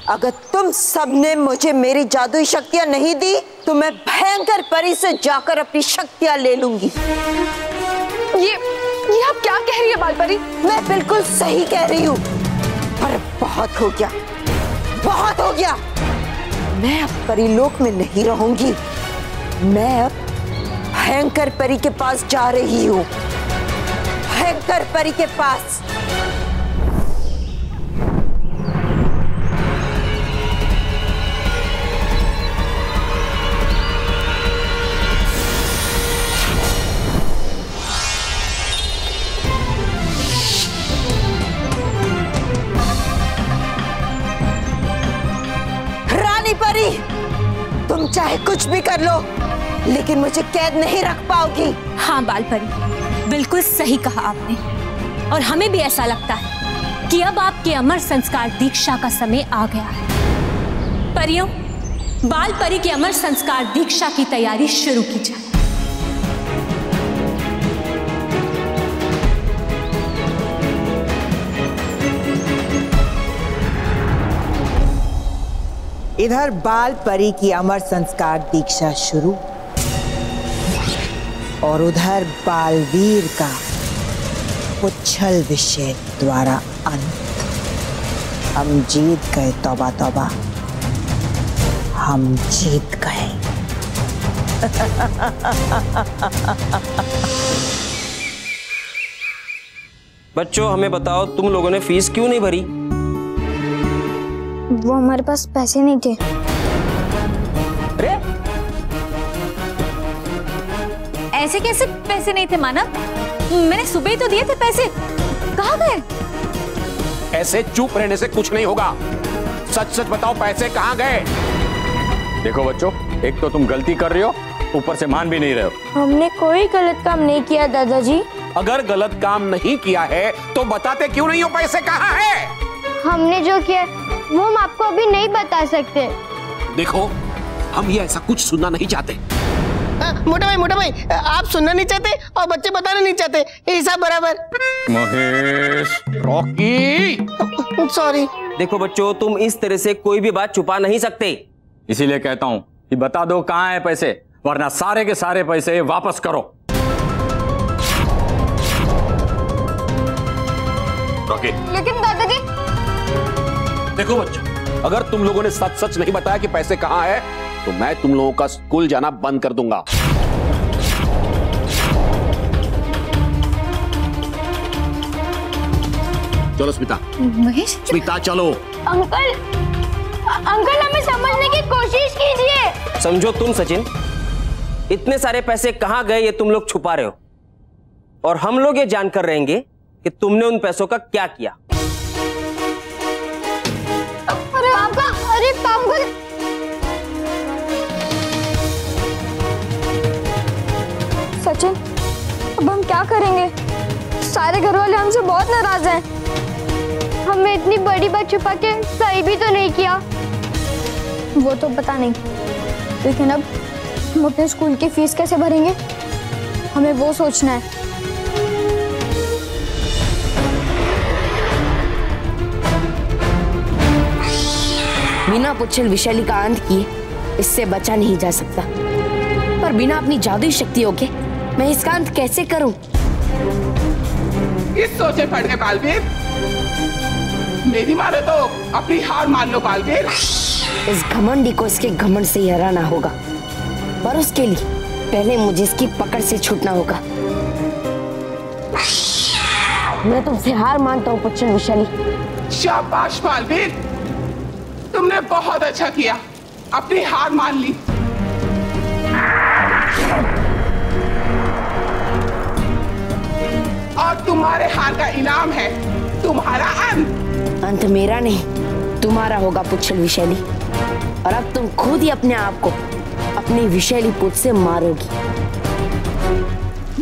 अगर तुम सबने मुझे मेरी जादुई शक्तियाँ नहीं दी, तो मैं भयंकर परी से जाकर अपनी शक्तियाँ ले लूंगी। ये आप क्या कह रही है बाल परी? मैं बिल्कुल सही कह रही हूँ। पर बहुत हो गया, बहुत हो गया। मैं अब परिलोक में नहीं रहूंगी। मैं अब भयंकर परी के पास जा रही हूँ, भयंकर परी के पास। परी, तुम चाहे कुछ भी कर लो, लेकिन मुझे कैद नहीं रख पाओगी। हाँ बाल परी, बिल्कुल सही कहा आपने, और हमें भी ऐसा लगता है कि अब आपके अमर संस्कार दीक्षा का समय आ गया है। परियों, बाल परी के अमर संस्कार दीक्षा की तैयारी शुरू की जाए। इधर बाल परी की अमर संस्कार दीक्षा शुरू, और उधर बालवीर का पुच्छल विषय द्वारा अंत। हम जीत गए, तौबा तौबा, हम जीत गए। बच्चों, हमें बताओ, तुम लोगों ने फीस क्यों नहीं भरी? वो हमारे पास पैसे नहीं थे। अरे ऐसे कैसे पैसे नहीं थे मानव? मैंने सुबह ही तो दिए थे पैसे, कहाँ गए? ऐसे चुप रहने से कुछ नहीं होगा। सच सच बताओ, पैसे कहाँ गए? देखो बच्चों, एक तो तुम गलती कर रही हो, ऊपर से मान भी नहीं रहे हो। हमने कोई गलत काम नहीं किया दादाजी। अगर गलत काम नहीं किया है तो बताते क्यों नहीं हो पैसे कहाँ है? हमने जो किया वो हम आपको अभी नहीं बता सकते। देखो, हम ये ऐसा कुछ सुनना नहीं चाहते। मोटा भाई आप सुनना नहीं चाहते और बच्चे बताना नहीं चाहते, हिसाब बराबर। Mahesh, Rocky, sorry. देखो बच्चों, तुम इस तरह से कोई भी बात छुपा नहीं सकते। इसीलिए कहता हूँ कि बता दो कहाँ है पैसे, वरना सारे के सारे पैसे वापस करो। रॉकी। लेकिन दादाजी। देखो बच्चों, अगर तुम लोगों ने सच सच नहीं बताया कि पैसे कहाँ है तो मैं तुम लोगों का स्कूल जाना बंद कर दूंगा। चलो स्मिता। महेश। स्मिता चलो। अंकल हमें समझने की कोशिश कीजिए। समझो तुम सचिन, इतने सारे पैसे कहां गए ये तुम लोग छुपा रहे हो, और हम लोग ये जानकर रहेंगे कि तुमने उन पैसों का क्या किया। अरे पापा, सचिन, अब हम क्या करेंगे? सारे घर वाले हमसे बहुत नाराज हैं। हमने इतनी बड़ी बात छुपा के सही भी तो नहीं किया। वो तो पता नहीं, लेकिन अब हम अपने स्कूल की फीस कैसे भरेंगे, हमें वो सोचना है। बिना पुच्छल विशैली का अंत किए इससे बचा नहीं जा सकता, पर बिना अपनी जादुई शक्तियों के मैं इसका अंत कैसे करूं? इस सोचे पड़ गए बालवीर। मेरी मारे तो अपनी हार मान लो बालवीर। इस घमंडी को इसके घमंड से ही हराना होगा, पर उसके लिए पहले मुझे इसकी पकड़ से छूटना होगा। मैं तुमसे हार मानता हूँ पुच्छल विशैली। शाबाश बालवीर, तुमने बहुत अच्छा किया, अपनी हार मान ली। और तुम्हारे हार का इनाम है तुम्हारा अंत। अंत मेरा नहीं तुम्हारा होगा पुच्छल विशैली, और अब तुम खुद ही अपने आप को अपनी विशैली पूछ से मारोगी।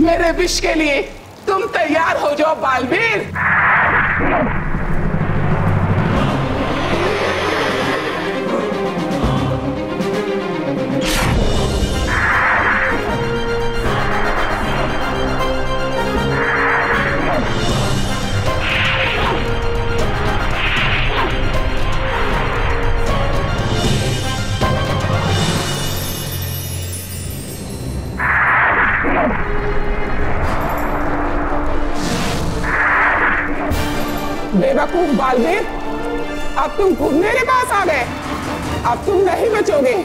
मेरे विश के लिए तुम तैयार हो जाओ बालवीर। बेवकूफ बालवीर, अब तुम खुद मेरे पास आ गए, अब तुम नहीं बचोगे।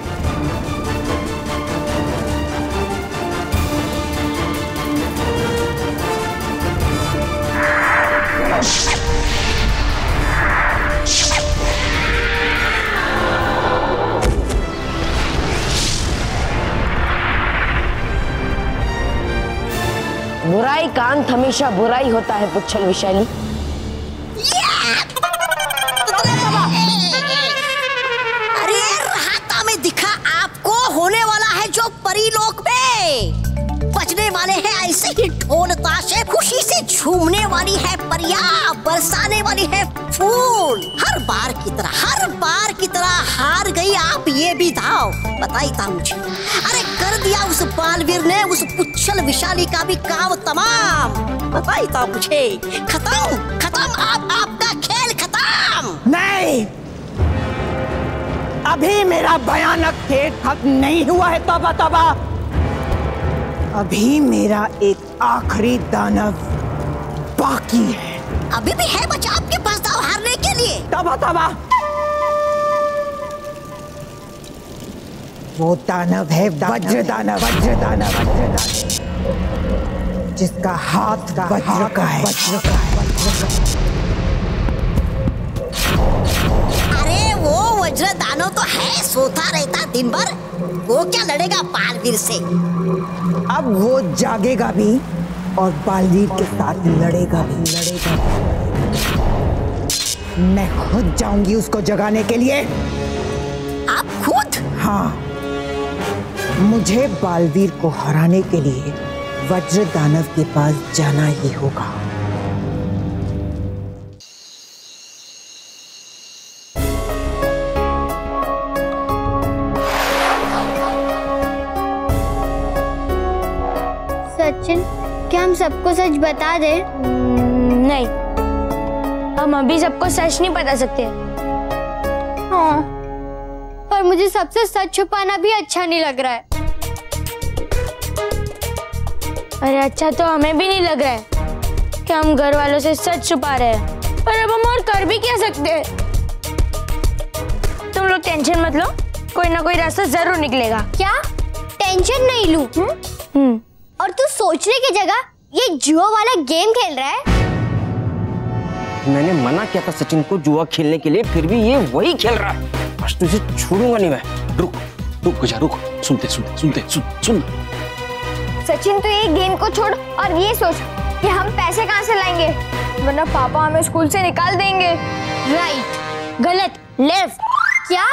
बुराई का अंत हमेशा बुराई होता है पुच्छल विशैली। अरे राहता में दिखा आपको होने वाला है जो परीलोक में। बजने वाले हैं ऐसे ही ढोल ताशे, खुशी से झूमने वाली है परियां, बरसाने वाली है फूल। हर बार की तरह हार गई आप ये भी दाव। बताई था मुझे, अरे कर दिया उस बालवीर ने उस पुच्छल विशाली का भी काम तमाम। बताई था मुझे, खत्म आपका खेल खत्म। नहीं, अभी मेरा भयानक खेल खत्म नहीं हुआ है। तौबा, अभी मेरा एक आखिरी दानव बाकी है। अभी भी है बचा आपके पास दाव हारने के लिए। तौबा, वो दानव है वज्र दानव, जिसका हाथ वज्र का है। अरे वो वज्र दानव तो है, सोता रहता दिन भर, वो क्या लड़ेगा बालवीर से। अब वो जागेगा भी और बालवीर के साथ लड़ेगा भी। मैं खुद जाऊंगी उसको जगाने के लिए। आप खुद? हाँ, मुझे बालवीर को हराने के लिए वज्र दानव के पास जाना ही होगा। सचिन, क्या हम सबको सच बता दे? नहीं, हम अभी सबको सच नहीं बता सकते। हाँ, पर मुझे सबसे सच छुपाना भी अच्छा नहीं लग रहा है। अरे अच्छा तो हमें भी नहीं लग रहा है कि हम घर वालों से सच छुपा रहे हैं, पर अब हम और कर भी क्या सकते हैं। तुम लोग टेंशन मत लो, कोई ना कोई रास्ता जरूर निकलेगा। क्या टेंशन नहीं लूं? और तू सोचने की जगह ये जुआ वाला गेम खेल रहा है। मैंने मना किया था सचिन को जुआ खेलने के लिए, फिर भी ये वही खेल रहा है। बस तुझे छोड़ूंगा नहीं मैं। रुक रुक गजा रुक, सुनते सुनते सुनते सुन। सचिन तू ये गेम को छोड़ और ये सोच कि हम पैसे कहाँ से लाएंगे, वरना पापा हमें स्कूल से निकाल देंगे। राइट। गलत, लेफ्ट। क्या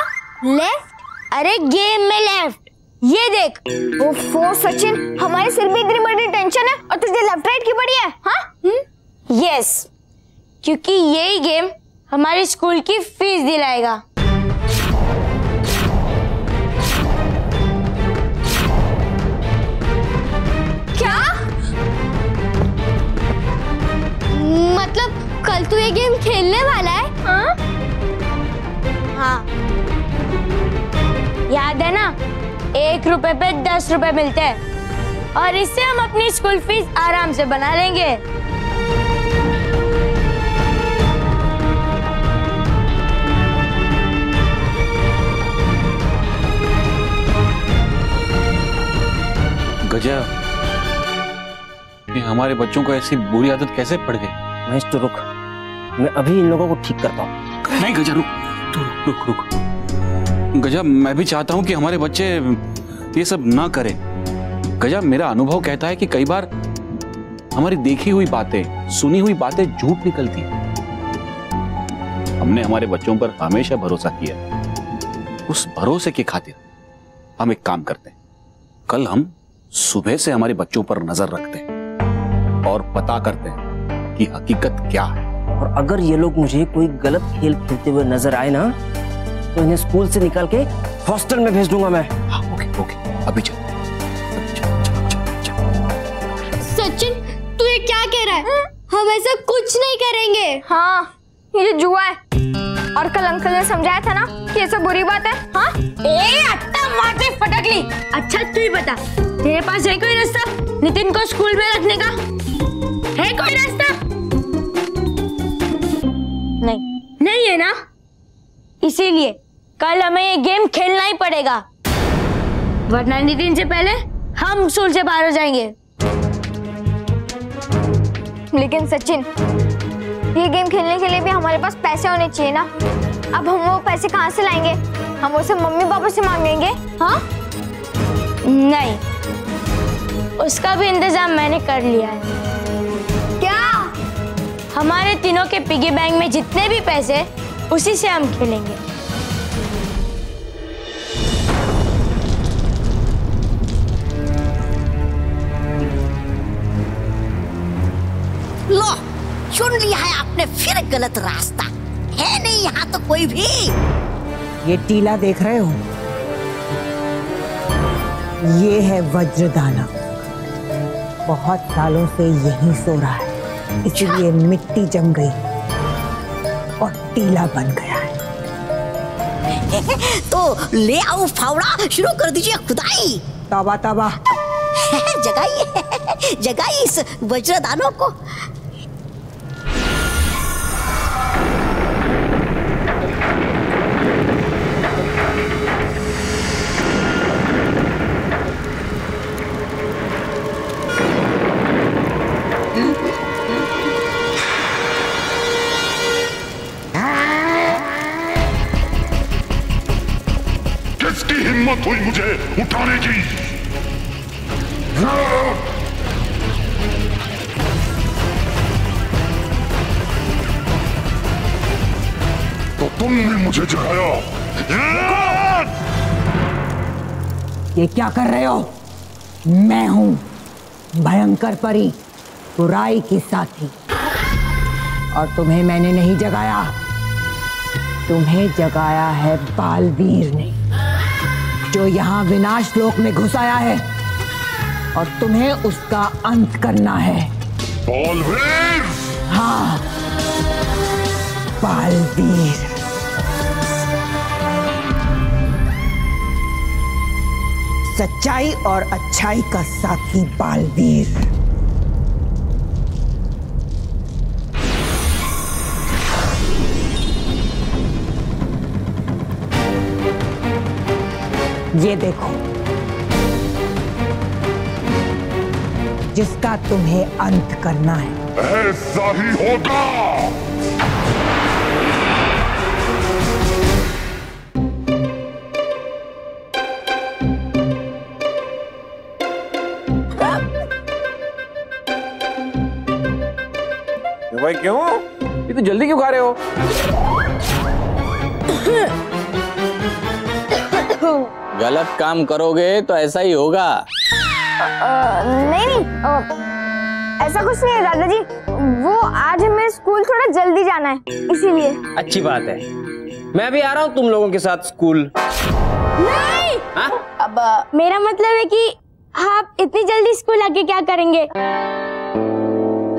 लेफ्ट? अरे गेम में लेफ्ट, ये देख। ओफो सचिन, हमारे सिर में इतनी बड़ी टेंशन है और तुझे लेफ्ट राइट की पड़ी है? हाँ? यस, क्योंकि यही गेम हमारी स्कूल की फीस दिलाएगा। क्या मतलब कल तू ये गेम खेलने वाला है? हाँ? हाँ, याद है ना, 1 रुपए पे 10 रुपए मिलते हैं और इससे हम अपनी स्कूल फीस आराम से बना लेंगे। गजा, ये हमारे बच्चों को ऐसी बुरी आदत कैसे पड़ गई? महेश तो रुक, मैं अभी इन लोगों को ठीक करता हूँ। नहीं गजा रुक, तू रुक रुक। गजा, मैं भी चाहता हूँ कि हमारे बच्चे ये सब ना करें। गजा, मेरा अनुभव कहता है कि कई बार हमारी देखी हुई बातें, सुनी हुई बातें झूठ निकलती हैं। हमने हमारे बच्चों पर हमेशा भरोसा किया। उस भरोसे की खातिर हम एक काम करते हैं, कल हम सुबह से हमारे बच्चों पर नजर रखते हैं और पता करते हैं कि हकीकत क्या है। और अगर ये लोग मुझे कोई गलत खेल खेलते हुए नजर आए ना, तो इन्हें स्कूल से निकाल के हॉस्टल में भेज दूंगा मैं। हाँ, ओके ओके, अभी चल। सचिन, तू ये क्या कह रहा है? हम ऐसा कुछ नहीं करेंगे। हाँ, ये जुआ है और कल अंकल ने समझाया था ना कि ये सब बुरी बात है। हाँ? अट्टा मार दे फटकली। अच्छा तू ही बता, तेरे पास है कोई रास्ता नितिन को स्कूल में रखने का? है कोई रास्ता? नहीं है ना, इसीलिए कल हमें ये गेम खेलना ही पड़ेगा, वरना नितिन से पहले हम स्कूल से बाहर हो जाएंगे। लेकिन सचिन, ये गेम खेलने के लिए भी हमारे पास पैसे होने चाहिए ना। अब हम वो पैसे कहाँ से लाएंगे? हम उसे मम्मी पापा से मांगेंगे? हाँ? नहीं, उसका भी इंतजाम मैंने कर लिया है। क्या? हमारे तीनों के पिगी बैंक में जितने भी पैसे, उसी से हम खेलेंगे। लो, चुन लिया है आपने फिर गलत रास्ता। है नहीं यहाँ तो कोई भी। ये टीला देख रहे हो? ये है वज्र दानव। बहुत सालों से यहीं सो रहा है, इसलिए मिट्टी जम गई और टीला बन गया है। तो ले आओ फावड़ा, शुरू कर दीजिए खुदाई। तबा तबा जगाइए जगाइए इस वज्रदानों को। किसकी हिम्मत हुई मुझे उठाने की? तो तुमने मुझे जगाया। ये क्या कर रहे हो? मैं हूं भयंकर परी, बुराई की साथी। और तुम्हें मैंने नहीं जगाया, तुम्हें जगाया है बालवीर ने, जो यहाँ विनाश लोक में घुस आया है और तुम्हें उसका अंत करना है। बालवीर? हाँ, बालवीर। सच्चाई और अच्छाई का साथी बालवीर। ये देखो, जिसका तुम्हें अंत करना है। ऐसा ही होगा। भाई क्यों? ये तो जल्दी क्यों खा रहे हो? गलत काम करोगे तो ऐसा ही होगा। नहीं, ऐसा कुछ नहीं है दादाजी। वो आज हमें स्कूल थोड़ा जल्दी जाना है, इसीलिए। अच्छी बात है, मैं भी आ रहा हूँ तुम लोगों के साथ स्कूल। नहीं, अब मेरा मतलब है कि आप इतनी जल्दी स्कूल आके क्या करेंगे?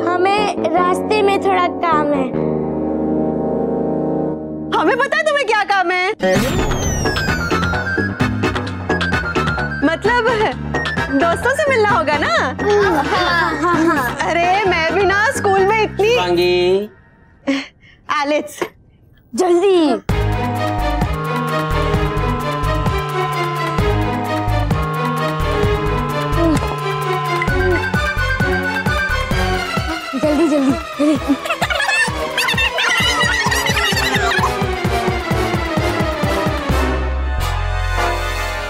हमें रास्ते में थोड़ा काम है। हमें पता है तुम्हें क्या काम है। मतलब दोस्तों से मिलना होगा ना? अरे मैं भी ना स्कूल में इतनी एलेक्स, जल्दी जल्दी जल्दी जल्दी।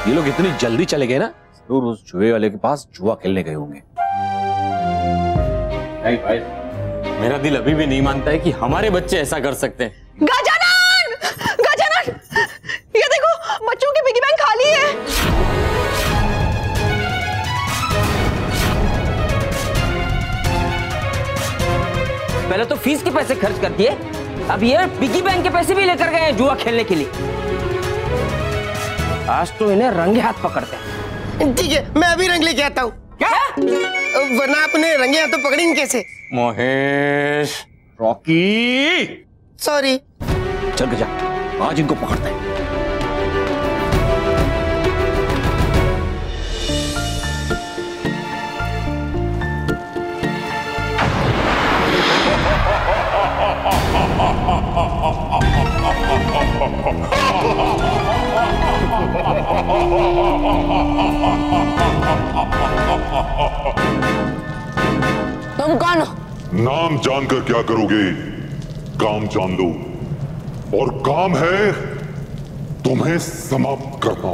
ये लोग इतनी जल्दी चले गए ना, जरूर उस जुए वाले के पास जुआ खेलने गए होंगे। नहीं भाई, मेरा दिल अभी भी नहीं मानता है कि हमारे बच्चे ऐसा कर सकते हैं। गजानन! गजानन! ये देखो, बच्चों की पिगी बैंक खाली है। पहले तो फीस के पैसे खर्च कर दिए, अब ये पिगी बैंक के पैसे भी लेकर गए हैं जुआ खेलने के लिए। आज तो इन्हें रंगे हाथ पकड़ते हैं। ठीक है, मैं अभी रंग लेके आता हूँ। क्या? वरना अपने रंगे हाथों पकड़ेंगे कैसे? Mahesh, Rocky, sorry. चल गजा, आज इनको पकड़ते हैं। तुम कौन हो? नाम जानकर क्या करोगे? काम जान लो, और काम है तुम्हें समाप्त करना।